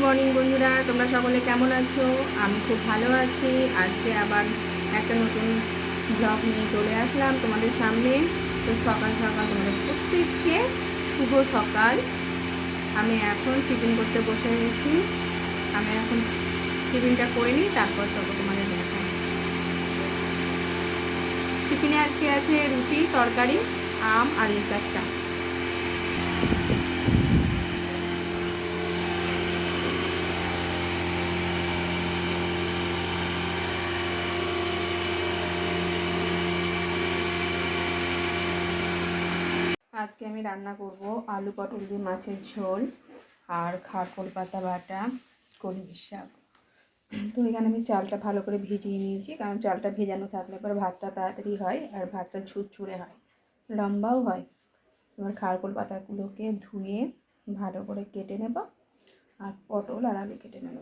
Morning বন্ধুরা, তোমরা সকলে কেমন আছো? আমি খুব ভালো আছি। আজকে আবার একটা নতুন ব্লগ নিয়ে চলে আসলাম তোমাদের সামনে। তো সকাল সকাল তোমাদের প্রত্যেককে শুভ সকাল। আমি এখন টিফিন করতে বসে গেছি। আমি এখন টিফিনটা করে নিই, তারপর তোমাদের দেখাই। টিফিনে আজকে আছে রুটি, তরকারি, আম আর লিকার চা। আজকে আমি রান্না করব আলু পটল দিয়ে মাছের ঝোল আর খারকোল পাতা বাটা, কলমির শাক। তো এখানে আমি চালটা ভালো করে ভিজিয়ে নিয়েছি, কারণ চালটা ভেজানো থাকলে পরে ভাতটা তাড়াতাড়ি হয় আর ভাতটা ঝুরঝুরে হয়, লম্বাও হয়। এবার খারকোল পাতাগুলোকে ধুয়ে ভালো করে কেটে নেব আর পটল আর আলু কেটে নেব।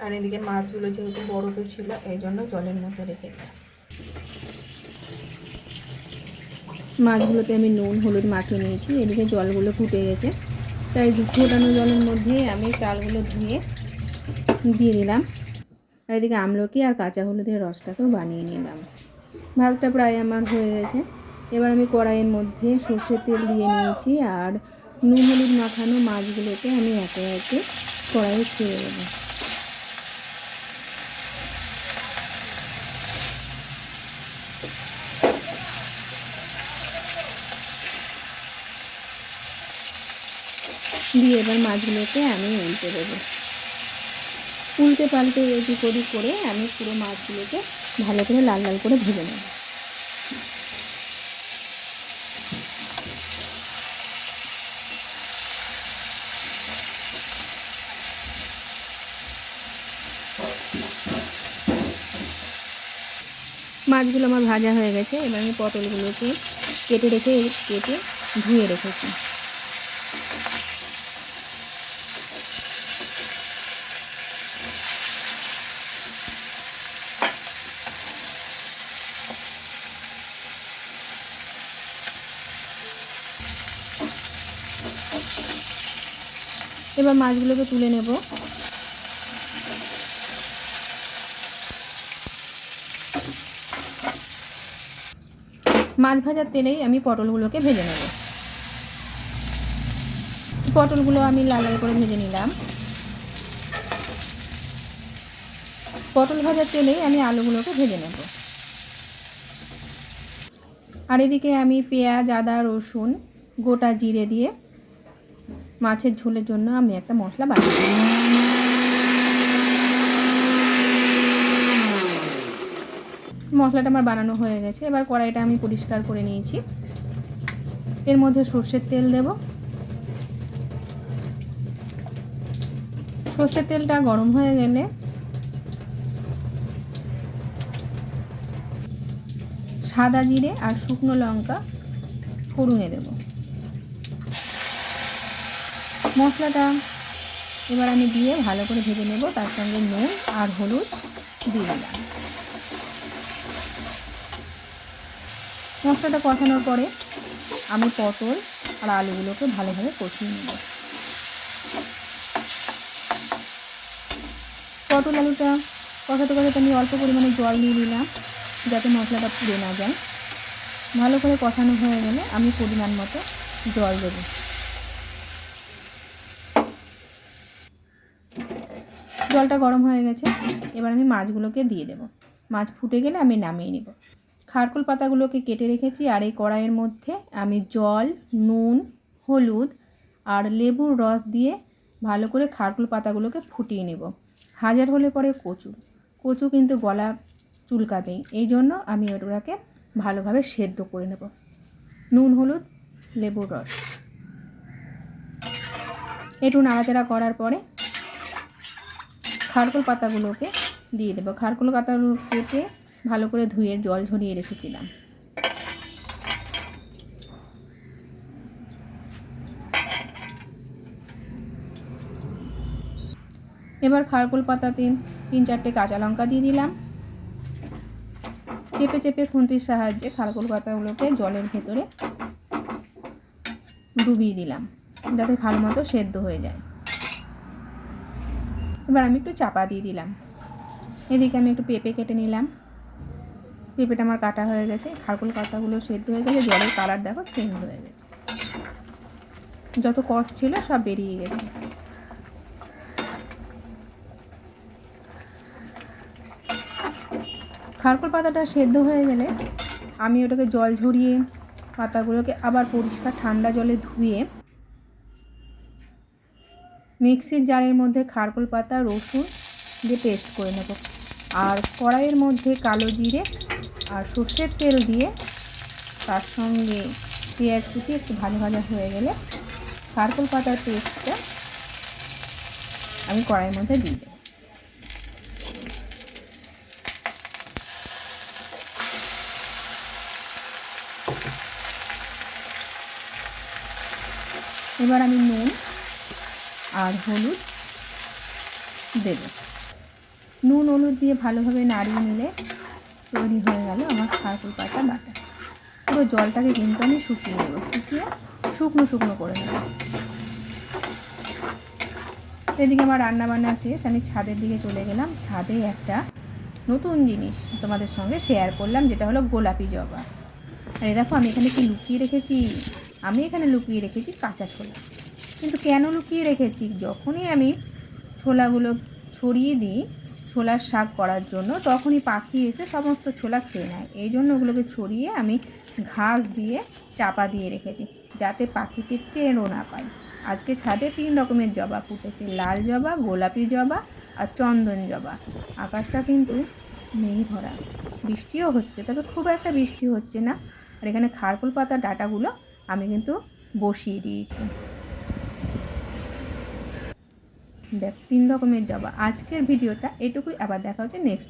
আর এদিকে মাছগুলো যেহেতু বরফে ছিল, এই জন্য জলের মধ্যে রেখে দিলাম। মাছগুলোতে আমি নুন হলুদ মাখিয়ে নিয়েছি। এদিকে জলগুলো ফুটে গেছে, তাই ফোটানো জলের মধ্যে আমি চালগুলো ধুয়ে দিয়ে দিলাম। আর এদিকে আমলকি আর কাঁচা হলুদের রসটাকেও বানিয়ে নিলাম। ভাতটা প্রায় আমার হয়ে গেছে। এবার আমি কড়াইয়ের মধ্যে সর্ষের তেল দিয়ে নিয়েছি আর নুন হলুদ মাখানো মাছগুলোকে আমি একে একে কড়াইয়ে ছেড়ে দেবো। দিয়ে এবার মাছগুলোকে আমি উল্টে দেবো। উল্টে পাল্টে এদিক ওদিক করে আমি পুরো মাছগুলোকে ভালো করে লাল লাল করে ভেজে নেব। মাছগুলো আমার ভাজা হয়ে গেছে। এবার আমি পটলগুলোকে কেটে ধুয়ে রেখেছি। এবার মাছগুলোকে তুলে নেব। মাছ ভাজার তেলেই আমি পটলগুলোকে ভেজে নেব। পটলগুলো আমি লাল লাল করে ভেজে নিলাম। পটল ভাজার তেলেই আমি আলুগুলোকে ভেজে নেব। আর এদিকে আমি পেঁয়াজ, আদা, রসুন, গোটা জিরে দিয়ে মাছের ঝোলের জন্য আমি একটা মশলা বানিয়ে নেব। মশলাটা আমার বানানো হয়ে গেছে। এবার কড়াইটা আমি পরিষ্কার করে নিয়েছি। এর মধ্যে সর্ষের তেল দেব। সর্ষের তেলটা গরম হয়ে গেলে সাদা জিরে আর শুকনো লঙ্কা ফোড়নে দেব। মশলাটা এবার আমি দিয়ে ভালো করে ভেজে নেব। তার সঙ্গে নুন আর হলুদ দিয়ে দিলাম। মশলাটা কষানোর পরে আমি পটল আর আলুগুলোকে ভালোভাবে কষিয়ে নেব। পটল আলুটা কষাতে কষাতে আমি অল্প পরিমাণে জল দিয়ে দিলাম, যাতে মশলাটা পুড়ে না যায়। ভালো করে কষানো হয়ে গেলে আমি পরিমাণ মতো জল দেব। জলটা গরম হয়ে গেছে। এবার আমি মাছগুলোকে দিয়ে দেব। মাছ ফুটে গেলে আমি নামিয়ে নেব। খারকোল পাতাগুলোকে কেটে রেখেছি আর এই কড়াইয়ের মধ্যে আমি জল, নুন, হলুদ আর লেবুর রস দিয়ে ভালো করে খারকোল পাতাগুলোকে ফুটিয়ে নেব। হাজার হলে পরে কচু কিন্তু গলা চুলকাবেই, এই জন্য আমি ওটাকে ভালোভাবে সেদ্ধ করে নেব। নুন, হলুদ, লেবুর রস একটু নাড়াচাড়া করার পরে খারকোল পাতাগুলোকে দিয়ে দেবো। খারকোল পাতাগুলো কেটে ভালো করে ধুয়ে জল ঝরিয়ে রেখেছিলাম। এবার খারকোল পাতাতে 3-4টে কাঁচা লঙ্কা দিয়ে দিলাম। চেপে চেপে খুন্তির সাহায্যে খারকোল পাতাগুলোকে জলের ভেতরে ডুবিয়ে দিলাম, যাতে ভালো মতো সেদ্ধ হয়ে যায়। এবার আমি একটু চাপা দিয়ে দিলাম। এদিকে আমি একটু পেঁপে কেটে নিলাম। পেঁপেটা আমার কাটা হয়ে গেছে, খারকোল পাতাগুলো সেদ্ধ হয়ে গেছে, জলের কালার দেখো চেঞ্জ হয়ে গেছে, যত কষ ছিল সব বেরিয়ে গেছে। খারকোল পাতাটা সেদ্ধ হয়ে গেলে আমি ওটাকে জল ঝরিয়ে পাতাগুলোকে আবার পরিষ্কার ঠান্ডা জলে ধুয়ে মিক্সির জারের মধ্যে খারকোল পাতা রসুন দিয়ে পেস্ট করে নেব। আর কড়াইয়ের মধ্যে কালো জিরে আর সর্ষের তেল দিয়ে তার সঙ্গে পেঁয়াজ কুচি একটু ভাজা ভাজা হয়ে গেলে খারকোল পাতার পেস্টটা আমি কড়াইয়ের মধ্যে দিয়ে দেব। এবার আমি নুন আর হলুদ দেব। নুন হলুদ দিয়ে ভালোভাবে নাড়িয়ে নিলে তৈরি হয়ে গেল আমার খারকোল পাতা বাটা। পুরো জলটাকে কিন্তু আমি শুকিয়ে নেব, শুকিয়ে শুকনো শুকনো করে নেব। এদিকে আমার রান্নাবান্না শেষ, আমি ছাদের দিকে চলে গেলাম। ছাদে একটা নতুন জিনিস তোমাদের সঙ্গে শেয়ার করলাম, যেটা হলো গোলাপি জবা। আর এই দেখো আমি এখানে কি লুকিয়ে রেখেছি, আমি এখানে লুকিয়ে রেখেছি কাঁচা ছোলা। কিন্তু কেন লুকিয়ে রেখেছি, যখনই আমি ছোলাগুলো ছড়িয়ে দিই ছোলার শাক করার জন্য, তখনই পাখি এসে সমস্ত ছোলা খেয়ে নেয়। এই জন্য ওগুলোকে ছড়িয়ে আমি ঘাস দিয়ে চাপা দিয়ে রেখেছি, যাতে পাখিতে টেরও না পায়। আজকে ছাদে 3 রকমের জবা ফুটেছে, লাল জবা, গোলাপি জবা আর চন্দন জবা। আকাশটা কিন্তু মেঘে ভরা, বৃষ্টিও হচ্ছে, তবে খুব একটা বৃষ্টি হচ্ছে না। আর এখানে খারকোল পাতার ডাঁটাগুলো আমি কিন্তু বসিয়ে দিয়েছি। দেখ 3 রকমের জবা। আজকের ভিডিওটা এটুকুই, আবার দেখা হচ্ছে নেক্সট।